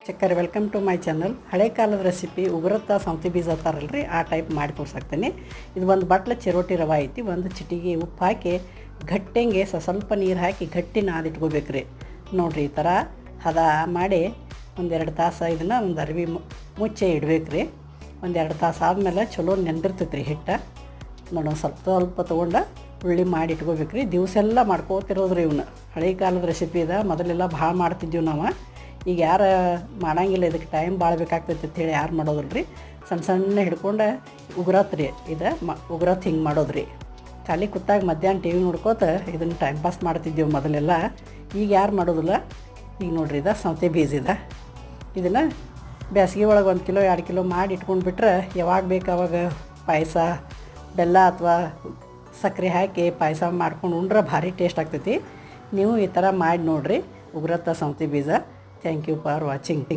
ಚಕ್ಕರ್ welcome to my channel. ಹಳೆ ಕಾಲದ recipe ಉಗುರತ್ತ ಸೌತೆ ಬೀಜ ಅಂತಾರಲ್ರಿ, ಆ ಟೈಪ್ ಮಾಡಿ ತೋರ್ಸಾಕ್ತೀನಿ. ಇದು ಒಂದು ಬಟ್ಲ ಚಿರೋಟಿ ರವೆ ಐತಿ, ಒಂದು ಚಿಟಿಗೆ ಉಪ್ಪು ಹಾಕಿ ಗಟ್ಟೆಂಗೆ ಸ್ವಲ್ಪ ನೀರು ಹಾಕಿ ಗಟ್ಟಿ ನಾದಿಟ್ಕೋಬೇಕು ರೀ. ನೋಡಿರಿ, ಈ ಥರ ಹದ ಮಾಡಿ ಒಂದೆರಡು ತಾಸು ಇದನ್ನು ಒಂದು ಅರಿವಿ ಮುಚ್ಚೆ ಇಡ್ಬೇಕು ರೀ. ಒಂದೆರಡು ತಾಸು ಆದಮೇಲೆ ಚಲೋ ನೆಂದಿರ್ತೈತೆ ರೀ ಹಿಟ್ಟು. ನೋಡಿ, ಸ್ವಲ್ಪ ತೊಗೊಂಡು ಉಳ್ಳಿ ಮಾಡಿ ಇಟ್ಕೋಬೇಕು ರೀ. ದಿವಸ ಎಲ್ಲ ಮಾಡ್ಕೋತಿರೋದ್ರಿ ಇವನ್ನ. ಹಳೆ ಕಾಲದ ರೆಸಿಪಿ ಇದೆ, ಮೊದಲೆಲ್ಲ ಭಾಳ ಮಾಡ್ತಿದ್ದೀವಿ ನಾವು. ಈಗ ಯಾರು ಮಾಡೋಂಗಿಲ್ಲ, ಇದಕ್ಕೆ ಟೈಮ್ ಭಾಳ ಬೇಕಾಗ್ತೈತೆ ಅಂಥೇಳಿ ಯಾರು ಮಾಡೋದಿಲ್ಲ ರೀ. ಸಣ್ಣ ಹಿಡ್ಕೊಂಡು ಉಗುರತ್ ರೀ, ಇದು ಉಗುರತ್ ಹಿಂಗೆ ಮಾಡೋದು ರೀ. ಖಾಲಿ ಕೂತಾಗ ಮಧ್ಯಾಹ್ನ ಟಿ ವಿ ನೋಡ್ಕೋತ ಇದನ್ನು ಟೈಮ್ ಪಾಸ್ ಮಾಡ್ತಿದ್ದೀವಿ ಮೊದಲೆಲ್ಲ. ಈಗ ಯಾರು ಮಾಡೋದಿಲ್ಲ. ಈಗ ನೋಡ್ರಿ, ಇದು ಸೌತೆ ಬೀಜ ಇದೆ. ಇದನ್ನು ಬೇಸಿಗೆ ಒಳಗೆ 1 ಕಿಲೋ 2 ಕಿಲೋ ಮಾಡಿ ಇಟ್ಕೊಂಡ್ಬಿಟ್ರೆ ಯಾವಾಗ ಬೇಕು ಅವಾಗ ಪಾಯಸ, ಬೆಲ್ಲ ಅಥವಾ ಸಕ್ಕರೆ ಹಾಕಿ ಪಾಯಸ ಮಾಡ್ಕೊಂಡು ಉಂಡ್ರೆ ಭಾರಿ ಟೇಸ್ಟ್ ಆಗ್ತೈತಿ. ನೀವು ಈ ಥರ ಮಾಡಿ ನೋಡಿರಿ, ಉಗುರತ್ತ ಸೌತೆ ಬೀಜ. Thank you for watching.